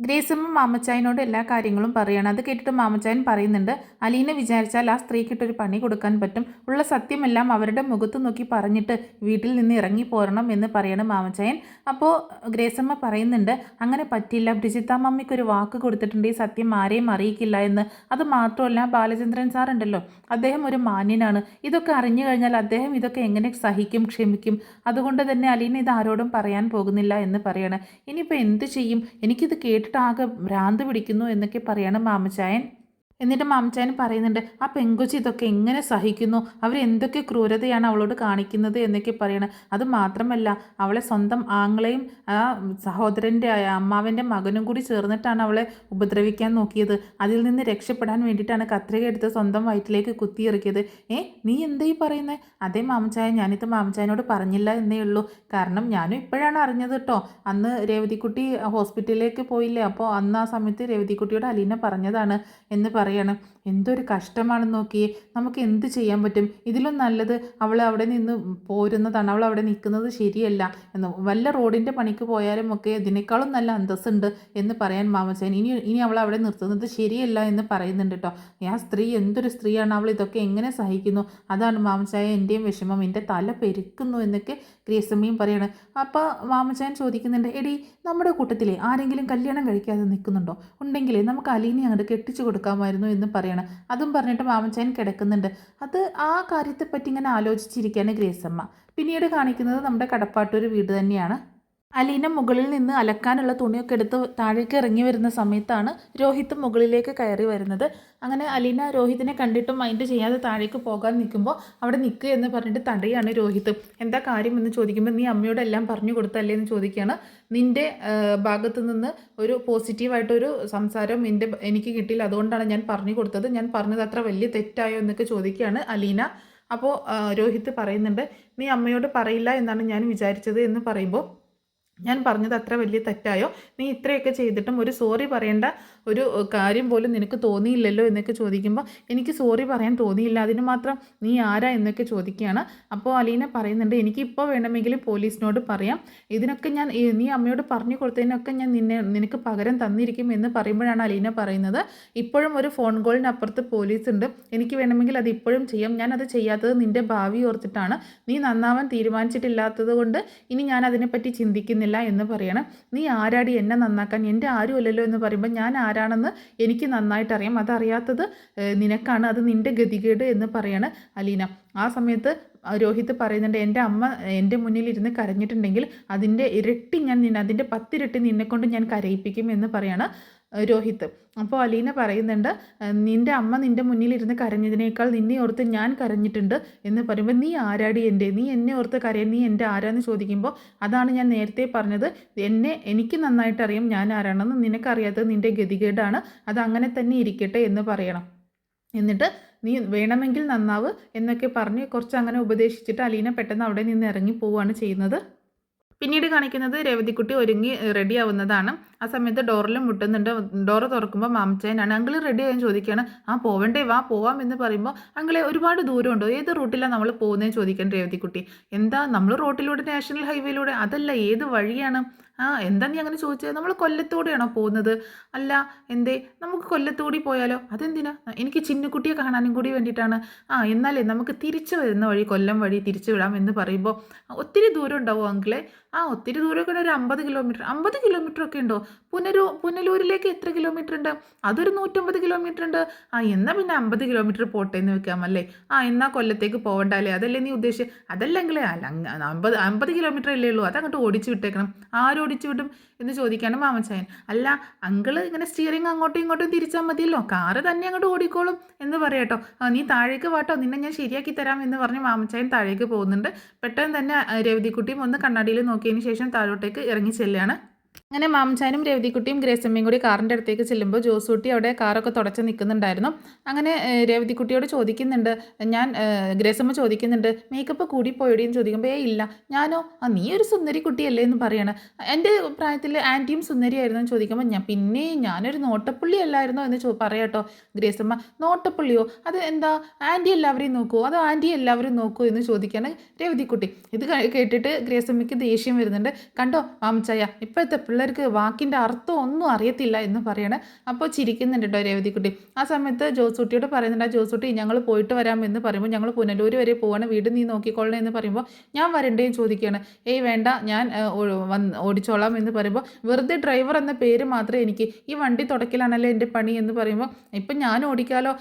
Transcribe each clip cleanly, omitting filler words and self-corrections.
ഗ്രേസമ്മ മാമച്ചായനോട് എല്ലാ കാര്യങ്ങളും പറയുകയാണ്. അത് കേട്ടിട്ട് മാമച്ചായൻ പറയുന്നുണ്ട്, അലീന വിചാരിച്ചാൽ ആ സ്ത്രീക്കിട്ടൊരു പണി കൊടുക്കാൻ പറ്റും. ഉള്ള സത്യമെല്ലാം അവരുടെ മുഖത്ത് നോക്കി പറഞ്ഞിട്ട് വീട്ടിൽ നിന്ന് ഇറങ്ങി പോരണം എന്ന് പറയണം മാമച്ചായൻ. അപ്പോൾ ഗ്രേസമ്മ പറയുന്നുണ്ട്, അങ്ങനെ പറ്റില്ല, ബ്രിജിത്ത മമ്മിക്കൊരു വാക്ക് കൊടുത്തിട്ടുണ്ട് ഈ സത്യം ആരെയും അറിയിക്കില്ല എന്ന്. അത് മാത്രമല്ല, ബാലചന്ദ്രൻ സാർ ഉണ്ടല്ലോ, അദ്ദേഹം ഒരു മാന്യനാണ്. ഇതൊക്കെ അറിഞ്ഞു കഴിഞ്ഞാൽ അദ്ദേഹം ഇതൊക്കെ എങ്ങനെ സഹിക്കും, ക്ഷമിക്കും. അതുകൊണ്ട് തന്നെ അലീന ഇത് ആരോടും പറയാൻ പോകുന്നില്ല എന്ന് പറയണം. ഇനിയിപ്പോൾ എന്ത് ചെയ്യും, എനിക്കിത് കേട്ടിട്ട് ആകെ ഭ്രാന്ത് പിടിക്കുന്നു എന്നൊക്കെ പറയണം മാമച്ചായൻ. എന്നിട്ട് മാമച്ചായൻ പറയുന്നുണ്ട്, ആ പെങ്കൊച്ചി ഇതൊക്കെ എങ്ങനെ സഹിക്കുന്നു, അവരെന്തൊക്കെ ക്രൂരതയാണ് അവളോട് കാണിക്കുന്നത് എന്നൊക്കെ പറയണം. അത് മാത്രമല്ല, അവളെ സ്വന്തം ആങ്ങളെയും ആ സഹോദരൻ്റെ അമ്മാവൻ്റെ മകനും കൂടി ചേർന്നിട്ടാണ് അവളെ ഉപദ്രവിക്കാൻ നോക്കിയത്. അതിൽ നിന്ന് രക്ഷപ്പെടാൻ വേണ്ടിയിട്ടാണ് കത്രിക എടുത്ത് സ്വന്തം വയറ്റിലേക്ക് കുത്തിയിറക്കിയത്. നീ എന്താ ഈ പറയുന്നത്? അതേ മാമച്ചായൻ, ഞാനിത് മാമച്ചായനോട് പറഞ്ഞില്ല എന്നേ ഉള്ളൂ. കാരണം ഞാനും ഇപ്പോഴാണ് അറിഞ്ഞത് കേട്ടോ. അന്ന് രേവതിക്കുട്ടി ഹോസ്പിറ്റലിലേക്ക് പോയില്ലേ, അപ്പോൾ അന്ന് ആ സമയത്ത് രേവതിക്കുട്ടിയോട് അലീന പറഞ്ഞതാണ് എന്ന് പറയാണ്. എന്തൊരു കഷ്ടമാണെന്ന് നോക്കിയേ, നമുക്ക് എന്ത് ചെയ്യാൻ പറ്റും? ഇതിലും നല്ലത് അവൾ അവിടെ നിന്ന് പോരുന്നതാണ്, അവൾ അവിടെ നിൽക്കുന്നത് ശരിയല്ല എന്ന്. വല്ല റോഡിൻ്റെ പണിക്ക് പോയാലും ഒക്കെ ഇതിനേക്കാളും നല്ല അന്തസ്സുണ്ട് എന്ന് പറയാൻ മാമച്ചായൻ. ഇനി അവൾ അവിടെ നിർത്തുന്നത് ശരിയല്ല എന്ന് പറയുന്നുണ്ട് കേട്ടോ. ആ സ്ത്രീ എന്തൊരു സ്ത്രീയാണ്, അവൾ ഇതൊക്കെ എങ്ങനെ സഹിക്കുന്നു? അതാണ് മാമച്ചായ എൻ്റെയും വിഷമം, എൻ്റെ തല പെരുക്കുന്നു എന്നൊക്കെ ഗ്രേസമ്മയും പറയാണ്. അപ്പോൾ മാമച്ചായൻ ചോദിക്കുന്നുണ്ട്, എടി നമ്മുടെ കൂട്ടത്തിലെ ആരെങ്കിലും കല്യാണം കഴിക്കാതെ നിൽക്കുന്നുണ്ടോ? ഉണ്ടെങ്കിലേ നമുക്ക് അലീനെ അങ്ങോട്ട് കെട്ടിച്ചു കൊടുക്കാമായിരുന്നു എന്ന് പറയണം. അതും പറഞ്ഞിട്ട് മാമച്ചായൻ കിടക്കുന്നുണ്ട്. അത് ആ കാര്യത്തെപ്പറ്റി ഇങ്ങനെ ആലോചിച്ചിരിക്കുകയാണ് ഗ്രേസമ്മ. പിന്നീട് കാണിക്കുന്നത് നമ്മുടെ കടപ്പാട്ടൂർ വീട് തന്നെയാണ്. അലീന മുകളിൽ നിന്ന് അലക്കാനുള്ള തുണിയൊക്കെ എടുത്ത് താഴേക്ക് ഇറങ്ങി വരുന്ന സമയത്താണ് രോഹിത് മുകളിലേക്ക് കയറി വരുന്നത്. അങ്ങനെ അലീന രോഹിതിനെ കണ്ടിട്ടും മൈൻഡ് ചെയ്യാതെ താഴേക്ക് പോകാൻ നിൽക്കുമ്പോൾ അവിടെ നിൽക്കുക എന്ന് പറഞ്ഞിട്ട് തടയാണ് രോഹിത്. എന്താ കാര്യം എന്ന് ചോദിക്കുമ്പോൾ, നീ അമ്മയോടെല്ലാം പറഞ്ഞു കൊടുത്തല്ലേ എന്ന് ചോദിക്കുകയാണ്. നിൻ്റെ ഭാഗത്തു നിന്ന് ഒരു പോസിറ്റീവായിട്ടൊരു സംസാരം എനിക്ക് കിട്ടിയില്ല, അതുകൊണ്ടാണ് ഞാൻ പറഞ്ഞു കൊടുത്തത്. ഞാൻ പറഞ്ഞത് അത്ര വലിയ തെറ്റായോ എന്നൊക്കെ ചോദിക്കുകയാണ് അലീന. അപ്പോൾ രോഹിത് പറയുന്നുണ്ട്, നീ അമ്മയോട് പറയില്ല എന്നാണ് ഞാൻ വിചാരിച്ചത് എന്ന് പറയുമ്പോൾ, ഞാൻ പറഞ്ഞത് അത്ര വലിയ തെറ്റായോ? നീ ഇത്രയൊക്കെ ചെയ്തിട്ടും ഒരു സോറി പറയേണ്ട ഒരു കാര്യം പോലും നിനക്ക് തോന്നിയില്ലല്ലോ എന്നൊക്കെ ചോദിക്കുമ്പോൾ, എനിക്ക് സോറി പറയാൻ തോന്നിയില്ല, അതിന് മാത്രം നീ ആരാ എന്നൊക്കെ ചോദിക്കുകയാണ്. അപ്പോൾ അലീന പറയുന്നുണ്ട്, എനിക്കിപ്പോൾ വേണമെങ്കിലും പോലീസിനോട് പറയാം, ഇതിനൊക്കെ നീ അമ്മയോട് പറഞ്ഞു കൊടുത്തതിനൊക്കെ ഞാൻ നിനക്ക് പകരം തന്നിരിക്കും എന്ന് പറയുമ്പോഴാണ് അലീന പറയുന്നത്, ഇപ്പോഴും ഒരു ഫോൺ കോളിനപ്പുറത്ത് പോലീസ് ഉണ്ട്, എനിക്ക് വേണമെങ്കിൽ അത് ഇപ്പോഴും ചെയ്യാം. ഞാനത് ചെയ്യാത്തത് നിൻ്റെ ഭാവി ഓർത്തിട്ടാണ്. നീ നന്നാവാൻ തീരുമാനിച്ചിട്ടില്ലാത്തത് കൊണ്ട് ഇനി ഞാൻ അതിനെപ്പറ്റി ചിന്തിക്കുന്നില്ല എന്ന് പറയണം. നീ ആരാടി എന്നെ നന്നാക്കാൻ? എൻ്റെ ആരും അല്ലല്ലോ എന്ന് പറയുമ്പോൾ, ഞാൻ ആരാണെന്ന് എനിക്ക് നന്നായിട്ട് അറിയാം, അതറിയാത്തത് നിനക്കാണ്, അത് നിൻ്റെ ഗതികേട് എന്ന് പറയാണ് അലീന. ആ സമയത്ത് രോഹിത് പറയുന്നുണ്ട്, എൻ്റെ അമ്മ എൻ്റെ മുന്നിൽ ഇരുന്ന് കരഞ്ഞിട്ടുണ്ടെങ്കിൽ അതിൻ്റെ ഇരട്ടി അതിൻ്റെ 10 ഇരട്ടി നിന്നെക്കൊണ്ട് ഞാൻ കരയിപ്പിക്കും എന്ന് പറയാണ് രോഹിത്. അപ്പോൾ അലീന പറയുന്നുണ്ട്, നിൻ്റെ അമ്മ നിൻ്റെ മുന്നിലിരുന്ന് കരഞ്ഞതിനേക്കാൾ നിന്നെ ഓർത്ത് ഞാൻ കരഞ്ഞിട്ടുണ്ട് എന്ന് പറയുമ്പോൾ, നീ ആരാടി നീ എന്നെ ഓർത്ത് കരയാൻ, നീ എൻ്റെ ആരാന്ന് ചോദിക്കുമ്പോൾ, അതാണ് ഞാൻ നേരത്തെ പറഞ്ഞത്, എനിക്ക് നന്നായിട്ട് അറിയാം ഞാൻ ആരാണെന്ന്, നിനക്കറിയാത്തത് നിൻ്റെ ഗതികേടാണ്, അത് അങ്ങനെ തന്നെ ഇരിക്കട്ടെ എന്ന് പറയണം. എന്നിട്ട് നീ വേണമെങ്കിൽ നന്നാവ് എന്നൊക്കെ പറഞ്ഞ് കുറച്ച് അങ്ങനെ ഉപദേശിച്ചിട്ട് അലീന പെട്ടെന്ന് അവിടെ നിന്ന് ഇറങ്ങി പോവുകയാണ് ചെയ്യുന്നത്. പിന്നീട് കാണിക്കുന്നത് രേവതിക്കുട്ടി ഒരുങ്ങി റെഡി ആവുന്നതാണ്. ആ സമയത്ത് ഡോറിലും മുട്ടുന്നുണ്ട്. ഡോറ് തുറക്കുമ്പോൾ മാമച്ചായനാണ്. അങ്കിൾ റെഡി ആയി ചോദിക്കുകയാണ്. ആ പോവണ്ടേ, വാ പോവാം എന്ന് പറയുമ്പോൾ, അങ്കിളെ ഒരുപാട് ദൂരമുണ്ടോ, ഏത് റൂട്ടിലാണ് നമ്മൾ പോകുന്നതെന്ന് ചോദിക്കാൻ രേവതിക്കുട്ടി. എന്താ, നമ്മൾ റോട്ടിലൂടെ നാഷണൽ ഹൈവേയിലൂടെ? അതല്ല, ഏത് വഴിയാണ്? എന്താ നീ അങ്ങനെ ചോദിച്ചത്? നമ്മൾ കൊല്ലത്തൂടെയാണോ പോകുന്നത്? അല്ല, എന്തേ, നമുക്ക് കൊല്ലത്തൂടി പോയാലോ? അതെന്തിനാ? എനിക്ക് ചിന്നുകുട്ടിയെ കാണാനും കൂടി വേണ്ടിയിട്ടാണ്. എന്നാലേ നമുക്ക് തിരിച്ചു വരുന്ന വഴി കൊല്ലം വഴി തിരിച്ചു വിടാം എന്ന് പറയുമ്പോൾ, ഒത്തിരി ദൂരം ഉണ്ടാവും അങ്കിളെ? ഒത്തിരി ദൂരമൊക്കെ ഉണ്ട്, ഒരു 50 കിലോമീറ്റർ. 50 കിലോമീറ്റർ ഒക്കെ ഉണ്ടോ? പുനലൂരിലേക്ക് എത്ര കിലോമീറ്റർ ഉണ്ട്? അതൊരു 150 കിലോമീറ്റർ ഉണ്ട്. എന്നാൽ പിന്നെ 50 കിലോമീറ്റർ പോട്ടെ എന്ന് വെക്കാമല്ലേ? എന്നാൽ കൊല്ലത്തേക്ക് പോകണ്ടല്ലേ, അതല്ലേ നീ ഉദ്ദേശിച്ചത്? അതല്ലെങ്കിലേ, അല്ല, 50 കിലോമീറ്റർ അല്ലേ ഉള്ളൂ, അതങ്ങോട്ട് ഓടിച്ചു വിട്ടേക്കണം. ആരോടിച്ചു വിടും എന്ന് ചോദിക്കാണ് മാമച്ചായൻ. അല്ല അങ്കിള്, ഇങ്ങനെ സ്റ്റിയറിങ് അങ്ങോട്ടും ഇങ്ങോട്ടും തിരിച്ചാൽ മതിയല്ലോ, കാറ് തന്നെ അങ്ങോട്ട് ഓടിക്കോളും എന്ന് പറയാട്ടോ. നീ താഴേക്ക് വാട്ടോ, നിന്നെ ഞാൻ ശരിയാക്കി തരാം എന്ന് പറഞ്ഞ് മാമച്ചായൻ താഴേക്ക് പോകുന്നുണ്ട്. പെട്ടെന്ന് തന്നെ രേവതിക്കുട്ടിയും ഒന്ന് കണ്ണാടിയിൽ നോക്കിയതിന് ശേഷം താഴോട്ടേക്ക് ഇറങ്ങി ചെല്ലുകയാണ്. അങ്ങനെ മാമച്ചാനും രേവതിക്കുട്ടിയും ഗ്രേസമ്മയും കൂടി കാറിൻ്റെ അടുത്തേക്ക് ചെല്ലുമ്പോൾ ജോസൂട്ടി അവിടെ കാറൊക്കെ തുടച്ച് നിൽക്കുന്നുണ്ടായിരുന്നു. അങ്ങനെ രേവതിക്കുട്ടിയോട് ചോദിക്കുന്നുണ്ട്, ഗ്രേസമ്മ ചോദിക്കുന്നുണ്ട്, മേക്കപ്പ് കൂടിപ്പോയടി എന്ന് ചോദിക്കുമ്പോൾ, ഇല്ല. ഞാനോ? നീ ഒരു സുന്ദരി കുട്ടിയല്ലേ എന്ന് പറയാണ്. എൻ്റെ പ്രായത്തിൽ ആൻറ്റിയും സുന്ദരിയായിരുന്നു എന്ന് ചോദിക്കുമ്പോൾ, ഞാനൊരു നോട്ടപ്പുള്ളി അല്ലായിരുന്നോ എന്ന് പറയാട്ടോ ഗ്രേസമ്മ. നോട്ടപ്പുള്ളിയോ? അത് എന്താ, ആൻറ്റി എല്ലാവരെയും നോക്കുമോ, അത് ആൻറ്റി എല്ലാവരും നോക്കുമോ എന്ന് ചോദിക്കുകയാണ് രേവതിക്കുട്ടി. ഇത് കേട്ടിട്ട് ഗ്രേസമ്മയ്ക്ക് ദേഷ്യം വരുന്നുണ്ട്. കണ്ടോ മാമച്ചായ, ഇപ്പോഴത്തെ പിള്ളേർക്ക് വാക്കിൻ്റെ അർത്ഥം ഒന്നും അറിയത്തില്ല എന്ന് പറയണേ. അപ്പോൾ ചിരിക്കുന്നുണ്ട് കേട്ടോ രേവതിക്കുട്ടി. ആ സമയത്ത് ജോസൂട്ടിയോട് പറയുന്നുണ്ട്, ആ ജോസൂട്ടി ഞങ്ങൾ പോയിട്ട് വരാം എന്ന് പറയുമ്പോൾ ഞങ്ങൾ പുനലൂർ വരെ പോവാണ്, വീട് നീ നോക്കിക്കൊള്ളണേ എന്ന് പറയുമ്പോൾ ഞാൻ വരണ്ടേയും ചോദിക്കുകയാണ്. ഏയ് വേണ്ട, ഞാൻ ഓടിച്ചോളാം എന്ന് പറയുമ്പോൾ വെറുതെ ഡ്രൈവർ എന്ന പേര് മാത്രമേ എനിക്ക്, ഈ വണ്ടി തുടക്കലാണല്ലോ എൻ്റെ പണി എന്ന് പറയുമ്പോൾ ഇപ്പം ഞാൻ ഓടിക്കാലോ,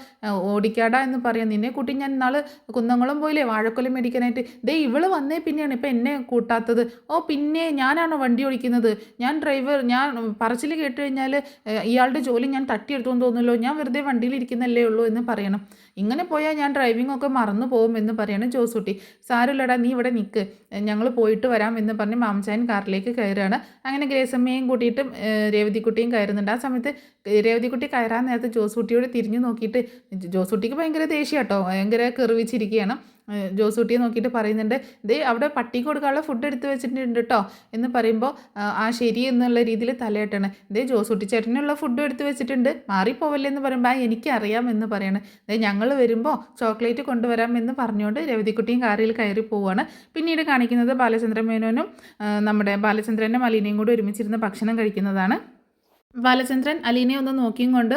ഓടിക്കാടാ എന്ന് പറയാം, നിന്നെ കൂട്ടി ഞാൻ നാളെ കുന്നംകുളം പോയില്ലേ വാഴക്കൊല മേടിക്കാനായിട്ട്, ദേ ഇവള് വന്നേ പിന്നെയാണ് ഇപ്പം എന്നെ കൂട്ടാത്തത്. ഓ പിന്നെ ഞാനാണോ വണ്ടി ഓടിക്കുന്നത്, ഞാൻ ഡ്രൈവർ, ഞാൻ പറച്ചിൽ കേട്ട് കഴിഞ്ഞാൽ ഇയാളുടെ ജോലി ഞാൻ തട്ടിയെടുത്തോന്ന് തോന്നുമല്ലോ, ഞാൻ വെറുതെ വണ്ടിയിൽ ഇരിക്കുന്നല്ലേ ഉള്ളൂ എന്ന് പറയണം. ഇങ്ങനെ പോയാൽ ഞാൻ ഡ്രൈവിംഗ് ഒക്കെ മറന്നു പോകും എന്ന് പറയണം ജോസൂട്ടി. സാരമില്ലടാ, നീ ഇവിടെ നിൽക്ക്, ഞങ്ങൾ പോയിട്ട് വരാം എന്ന് പറഞ്ഞ് മാമച്ചായൻ കാറിലേക്ക് കയറുകയാണ്. അങ്ങനെ ഗ്രേസമ്മയും കൂട്ടിയിട്ടും രേവതിക്കുട്ടിയും കയറുന്നുണ്ട്. ആ സമയത്ത് രേവതിക്കുട്ടി കയറാൻ നേരത്തെ ജോസൂട്ടിയോട് തിരിഞ്ഞു നോക്കിയിട്ട്, ജോസൂട്ടിക്ക് ഭയങ്കര ദേഷ്യം കേട്ടോ, ഭയങ്കര കെറിവിച്ചിരിക്കുകയാണ്. ജോസൂട്ടിയെ നോക്കിയിട്ട് പറയുന്നുണ്ട്, ദേ അവിടെ പട്ടിക്ക് കൊടുക്കാനുള്ള ഫുഡ് എടുത്ത് വെച്ചിട്ടുണ്ട് കേട്ടോ എന്ന് പറയുമ്പോൾ ആ ശരി എന്നുള്ള രീതിയിൽ തലയിട്ടാണ്. ദേ ജോസൂട്ടി ചേട്ടനുള്ള ഫുഡും എടുത്ത് വെച്ചിട്ടുണ്ട്, മാറിപ്പോവല്ലേ എന്ന് പറയുമ്പോൾ എനിക്കറിയാം എന്ന് പറയണം. ദേ ഞങ്ങൾ വരുമ്പോൾ ചോക്ലേറ്റ് കൊണ്ടുവരാം എന്ന് പറഞ്ഞുകൊണ്ട് രവതിക്കുട്ടിയും കാറിൽ കയറി പോവുകയാണ്. പിന്നീട് കാണിക്കുന്നത് ബാലചന്ദ്രൻ മേനോനും നമ്മുടെ ബാലചന്ദ്രനും അലീനയും കൂടി ഒരുമിച്ചിരുന്ന് ഭക്ഷണം കഴിക്കുന്നതാണ്. ബാലചന്ദ്രൻ അലീനയെ ഒന്ന് നോക്കിയും കൊണ്ട്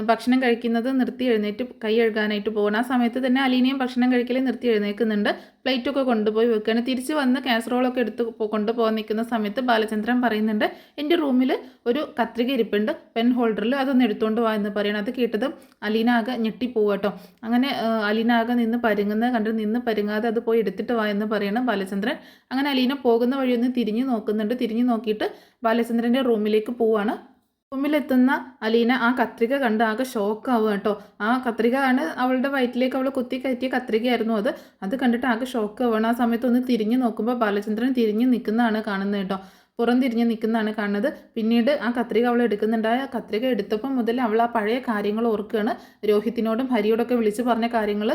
ഭക്ഷണം കഴിക്കുന്നത് നിർത്തി എഴുന്നേറ്റ് കൈ കഴുകാനായിട്ട് പോകണം. ആ സമയത്ത് തന്നെ അലീനയും ഭക്ഷണം കഴിക്കൽ നിർത്തി എഴുന്നേൽക്കുന്നുണ്ട്. പ്ലേറ്റൊക്കെ കൊണ്ടുപോയി വെക്കുകയാണ്. തിരിച്ച് വന്ന് കാസറോളൊക്കെ എടുത്ത് കൊണ്ടുപോകാൻ നിൽക്കുന്ന സമയത്ത് ബാലചന്ദ്രൻ പറയുന്നുണ്ട്, എൻ്റെ റൂമിൽ ഒരു കത്രിക ഇരിപ്പുണ്ട് പെൻ ഹോൾഡറിൽ, അതൊന്ന് എടുത്തുകൊണ്ട് പോകാൻ എന്ന് പറയണം. അത് കേട്ടതും അലീന ആകെ ഞെട്ടിപ്പോവുക കേട്ടോ. അങ്ങനെ അലീന ആകെ നിന്ന് പരുങ്ങുന്നത് കണ്ട് നിന്ന് പരുങ്ങാതെ അത് പോയി എടുത്തിട്ട് വാ എന്ന് പറയണം ബാലചന്ദ്രൻ. അങ്ങനെ അലീന പോകുന്ന വഴി ഒന്ന് തിരിഞ്ഞു നോക്കുന്നുണ്ട്. തിരിഞ്ഞു നോക്കിയിട്ട് ബാലചന്ദ്രൻ്റെ റൂമിലേക്ക് പോവാണ്. റൂമിലെത്തുന്ന അലീന ആ കത്രിക കണ്ട് ആകെ ഷോക്കാവുക കേട്ടോ. ആ കത്രിക ആണ് അവളുടെ വയറ്റിലേക്ക് അവൾ കുത്തി കയറ്റിയ കത്രികയായിരുന്നു അത് കണ്ടിട്ട് ആകെ ഷോക്കാവുകയാണ്. ആ സമയത്ത് ഒന്ന് തിരിഞ്ഞു നോക്കുമ്പോൾ ബാലചന്ദ്രൻ തിരിഞ്ഞു നിൽക്കുന്നതാണ് കാണുന്നത് കേട്ടോ. പുറം തിരിഞ്ഞ് നിൽക്കുന്നതാണ് കാണുന്നത്. പിന്നീട് ആ കത്രിക അവൾ എടുക്കുന്നുണ്ടായ കത്രിക എടുത്തപ്പോൾ മുതൽ അവൾ ആ പഴയ കാര്യങ്ങൾ ഓർക്കുകയാണ്. രോഹിത്തിനോടും ഹരിയോടൊക്കെ വിളിച്ച് പറഞ്ഞ കാര്യങ്ങൾ,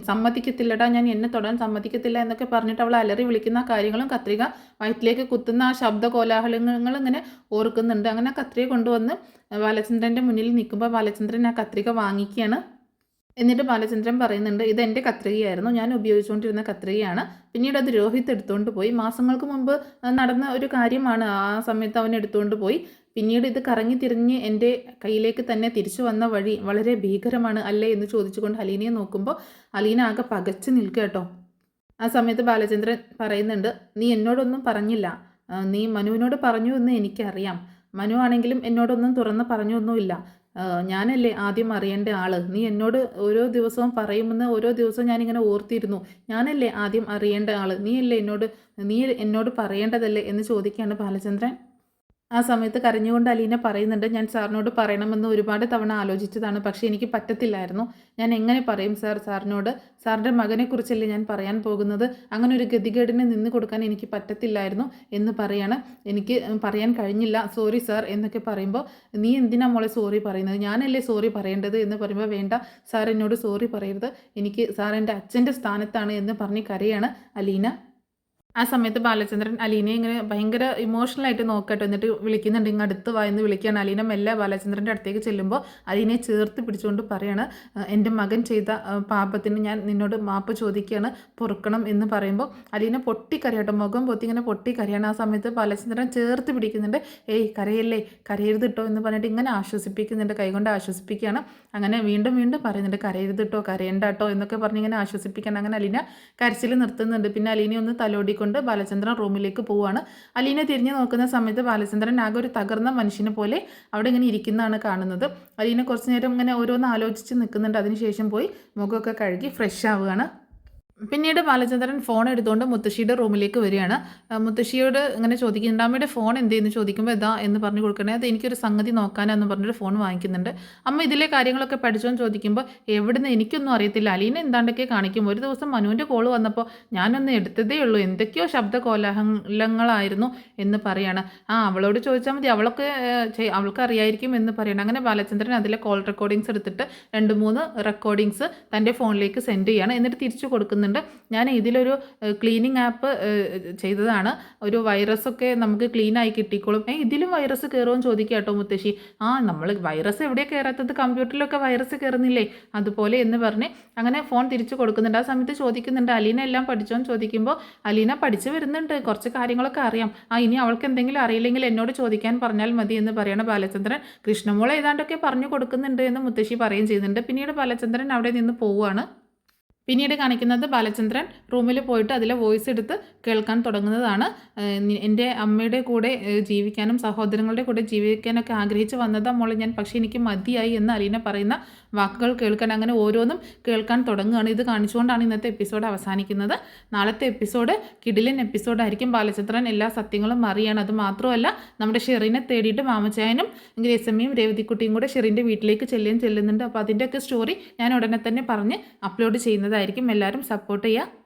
സമ്മതിക്കത്തില്ലടാ, ഞാൻ എന്നെ തൊടാൻ സമ്മതിക്കത്തില്ല എന്നൊക്കെ പറഞ്ഞിട്ട് അവൾ അലറി വിളിക്കുന്ന ആ കാര്യങ്ങളും കത്രിക വയറ്റിലേക്ക് കുത്തുന്ന ആ ശബ്ദ കോലാഹലങ്ങൾ ഇങ്ങനെ ഓർക്കുന്നുണ്ട്. അങ്ങനെ കത്രിക കൊണ്ടുവന്ന് ബാലചന്ദ്രൻ്റെ മുന്നിൽ നിൽക്കുമ്പോൾ ബാലചന്ദ്രൻ ആ കത്രിക വാങ്ങിക്കുകയാണ്. എന്നിട്ട് ബാലചന്ദ്രൻ പറയുന്നുണ്ട്, ഇതെൻ്റെ കത്രികയായിരുന്നു, ഞാൻ ഉപയോഗിച്ചുകൊണ്ടിരുന്ന കത്രികയാണ്, പിന്നീട് അത് രോഹിത് എടുത്തുകൊണ്ട് പോയി, മാസങ്ങൾക്ക് മുമ്പ് നടന്ന ഒരു കാര്യമാണ്, ആ സമയത്ത് അവൻ എടുത്തുകൊണ്ട് പോയി, പിന്നീട് ഇത് കറങ്ങി തിരിഞ്ഞ് എൻ്റെ കയ്യിലേക്ക് തന്നെ തിരിച്ചു വന്ന വഴി വളരെ ഭീകരമാണ് അല്ലേ എന്ന് ചോദിച്ചുകൊണ്ട് അലീനയെ നോക്കുമ്പോൾ അലീന ആകെ പകച്ചു നിൽക്കുക കേട്ടോ. ആ സമയത്ത് ബാലചന്ദ്രൻ പറയുന്നുണ്ട്, നീ എന്നോടൊന്നും പറഞ്ഞില്ല, നീ മനുവിനോട് പറഞ്ഞു എന്ന് എനിക്കറിയാം, മനു ആണെങ്കിലും എന്നോടൊന്നും തുറന്ന് പറഞ്ഞൊന്നുമില്ല, ഞാനല്ലേ ആദ്യം അറിയേണ്ട ആൾ, നീ എന്നോട് ഓരോ ദിവസവും പറയുമെന്ന് ഓരോ ദിവസവും ഞാനിങ്ങനെ ഓർത്തിരുന്നു, ഞാനല്ലേ ആദ്യം അറിയേണ്ട ആൾ, നീ എന്നോട് പറയേണ്ടതല്ലേ എന്ന് ചോദിക്കുകയാണ് ബാലചന്ദ്രൻ. ആ സമയത്ത് കരഞ്ഞുകൊണ്ട് അലീന പറയുന്നുണ്ട്, ഞാൻ സാറിനോട് പറയണമെന്ന് ഒരുപാട് തവണ ആലോചിച്ചതാണ്, പക്ഷേ എനിക്ക് പറ്റത്തില്ലായിരുന്നു, ഞാൻ എങ്ങനെ പറയും സാറിനോട്, സാറിൻ്റെ മകനെക്കുറിച്ചല്ലേ ഞാൻ പറയാൻ പോകുന്നത്, അങ്ങനെ ഒരു ഗതികേടിന് നിന്ന് കൊടുക്കാൻ എനിക്ക് പറ്റത്തില്ലായിരുന്നു എന്ന് പറയാണ്. എനിക്ക് പറയാൻ കഴിഞ്ഞില്ല, സോറി സാർ എന്നൊക്കെ പറയുമ്പോൾ, നീ എന്തിനാ മോളെ സോറി പറയുന്നത്, ഞാനല്ലേ സോറി പറയേണ്ടത് എന്ന് പറയുമ്പോൾ, വേണ്ട സാർ എന്നോട് സോറി പറയരുത്, സാർ എൻ്റെ അച്ഛൻ്റെ സ്ഥാനത്താണ് എന്ന് പറഞ്ഞ് കരയാണ് അലീന. ആ സമയത്ത് ബാലചന്ദ്രൻ അലീനയെ ഇങ്ങനെ ഭയങ്കര ഇമോഷണലായിട്ട് നോക്കട്ടെ, എന്നിട്ട് വിളിക്കുന്നുണ്ട്, ഇങ്ങ് അടുത്ത് വാ എന്ന് വിളിക്കുകയാണ്. അലീന മെല്ലെ ബാലചന്ദ്രൻ്റെ അടുത്തേക്ക് ചെല്ലുമ്പോൾ അലീനയെ ചേർത്ത് പിടിച്ചുകൊണ്ട് പറയാണ്, എൻ്റെ മകൻ ചെയ്ത പാപത്തിന് ഞാൻ നിന്നോട് മാപ്പ് ചോദിക്കുകയാണ്, പൊറുക്കണം എന്ന് പറയുമ്പോൾ അലീന പൊട്ടിക്കരയട്ടോ, മുഖം പൊത്തി ഇങ്ങനെ പൊട്ടിക്കരയാണ്. ആ സമയത്ത് ബാലചന്ദ്രൻ ചേർത്ത് പിടിക്കുന്നുണ്ട്, ഏയ് കരയല്ലേ, കരയരുത് കേട്ടോ എന്ന് പറഞ്ഞിട്ട് ഇങ്ങനെ ആശ്വസിപ്പിക്കുന്നുണ്ട്, കൈകൊണ്ട് ആശ്വസിപ്പിക്കുകയാണ്. അങ്ങനെ വീണ്ടും വീണ്ടും പറയുന്നുണ്ട്, കരയരുത് കേട്ടോ, കരയണ്ട കേട്ടോ എന്നൊക്കെ പറഞ്ഞ് ഇങ്ങനെ ആശ്വസിപ്പിക്കാൻ. അങ്ങനെ അലീന കരച്ചിൽ നിർത്തുന്നുണ്ട്. പിന്നെ അലീന ഒന്ന് തലോടി കൊണ്ട് ബാലചന്ദ്രൻ റൂമിലേക്ക് പോവുകയാണ്. അലീന തിരിഞ്ഞു നോക്കുന്ന സമയത്ത് ബാലചന്ദ്രൻ ആകെ ഒരു തകർന്ന മനുഷ്യനെ പോലെ അവിടെ ഇങ്ങനെ ഇരിക്കുന്നതാണ് കാണുന്നത്. അലീന കുറച്ച് നേരം ഇങ്ങനെ ഓരോന്ന് ആലോചിച്ച് നിൽക്കുന്നുണ്ട്. അതിനുശേഷം പോയി മുഖമൊക്കെ കഴുകി ഫ്രഷ് ആവുകയാണ്. പിന്നീട് ബാലചന്ദ്രൻ ഫോൺ എടുത്തുകൊണ്ട് മുത്തശ്ശിയുടെ റൂമിലേക്ക് വരികയാണ്. മുത്തശ്ശിയോട് ഇങ്ങനെ ചോദിക്കുന്നുണ്ട്, അമ്മയുടെ ഫോൺ എന്തെന്ന് ചോദിക്കുമ്പോൾ ഇതാ എന്ന് പറഞ്ഞു കൊടുക്കണേ, അത് എനിക്കൊരു സംഗതി നോക്കാനാന്ന് പറഞ്ഞൊരു ഫോൺ വാങ്ങിക്കുന്നുണ്ട്. അമ്മ ഇതിലെ കാര്യങ്ങളൊക്കെ പഠിച്ചോന്ന് ചോദിക്കുമ്പോൾ എവിടുന്ന് എനിക്കൊന്നും അറിയത്തില്ല, അലീന എന്താണ്ടൊക്കെ കാണിക്കും, ഒരു ദിവസം മനുവിൻ്റെ കോള് വന്നപ്പോൾ ഞാനൊന്ന് എടുത്തതേ ഉള്ളൂ, എന്തൊക്കെയോ ശബ്ദ കോലാഹലങ്ങളായിരുന്നു എന്ന് പറയാണ്. അവളോട് ചോദിച്ചാൽ മതി, അവൾക്ക് അറിയായിരിക്കും എന്ന് പറയണം. അങ്ങനെ ബാലചന്ദ്രൻ അതിലെ കോൾ റെക്കോർഡിങ്സ് എടുത്തിട്ട് 2-3 റെക്കോർഡിങ്സ് തൻ്റെ ഫോണിലേക്ക് സെൻഡ് ചെയ്യാണ്. എന്നിട്ട് തിരിച്ചു കൊടുക്കുന്നുണ്ട്. കൊടുക്കുന്നുണ്ട്. ഞാൻ ഇതിലൊരു ക്ലീനിങ് ആപ്പ് ചെയ്തതാണ്. ഒരു വൈറസൊക്കെ നമുക്ക് ക്ലീനായി കിട്ടിക്കോളും. ഇതിലും വൈറസ് കയറുമെന്ന് ചോദിക്കുക കേട്ടോ മുത്തശ്ശി. നമ്മൾ വൈറസ് എവിടെ കയറാത്തത്, കമ്പ്യൂട്ടറിലൊക്കെ വൈറസ് കയറുന്നില്ലേ, അതുപോലെ എന്ന് പറഞ്ഞ് അങ്ങനെ ഫോൺ തിരിച്ചു കൊടുക്കുന്നുണ്ട്. ആ സമയത്ത് ചോദിക്കുന്നുണ്ട് അലീന എല്ലാം പഠിച്ചോന്ന് ചോദിക്കുമ്പോൾ അലീന പഠിച്ചു വരുന്നുണ്ട്, കുറച്ച് കാര്യങ്ങളൊക്കെ അറിയാം. ഇനി അവൾക്ക് എന്തെങ്കിലും അറിയില്ലെങ്കിൽ എന്നോട് ചോദിക്കാൻ പറഞ്ഞാൽ മതി എന്ന് പറയണ ബാലചന്ദ്രൻ. കൃഷ്ണമോളെ ഏതാണ്ടൊക്കെ പറഞ്ഞു കൊടുക്കുന്നുണ്ട് എന്ന് മുത്തശ്ശി പറയുകയും ചെയ്യുന്നുണ്ട്. പിന്നീട് ബാലചന്ദ്രൻ അവിടെ നിന്ന് പോവുകയാണ്. പിന്നീട് കാണിക്കുന്നത് ബാലചന്ദ്രൻ റൂമിൽ പോയിട്ട് അതിലെ വോയിസ് എടുത്ത് കേൾക്കാൻ തുടങ്ങുന്നതാണ്. എൻ്റെ അമ്മയുടെ കൂടെ ജീവിക്കാനും സഹോദരങ്ങളുടെ കൂടെ ജീവിക്കാനൊക്കെ ആഗ്രഹിച്ച് വന്നതാണ് മോളെ ഞാൻ, പക്ഷേ എനിക്ക് മതിയായി എന്ന് അലീന പറയുന്ന വാക്കുകൾ കേൾക്കാൻ, അങ്ങനെ ഓരോന്നും കേൾക്കാൻ തുടങ്ങുകയാണ്. ഇത് കാണിച്ചുകൊണ്ടാണ് ഇന്നത്തെ എപ്പിസോഡ് അവസാനിക്കുന്നത്. നാളത്തെ എപ്പിസോഡ് കിടിലൻ എപ്പിസോഡായിരിക്കും. ബാലചന്ദ്രൻ എല്ലാ സത്യങ്ങളും അറിയാണ്. അത് മാത്രമല്ല നമ്മുടെ ഷെറിനെ തേടിയിട്ട് മാമച്ചായനും ഗ്രേസമ്മയും രേവതിക്കുട്ടിയും കൂടെ ഷെറിൻ്റെ വീട്ടിലേക്ക് ചെല്ലുന്നുണ്ട്. അപ്പോൾ അതിൻ്റെയൊക്കെ സ്റ്റോറി ഞാൻ ഉടനെ തന്നെ പറഞ്ഞ് അപ്ലോഡ് ചെയ്യുന്നതായിരിക്കും. എല്ലാവരും സപ്പോർട്ട് ചെയ്യുക.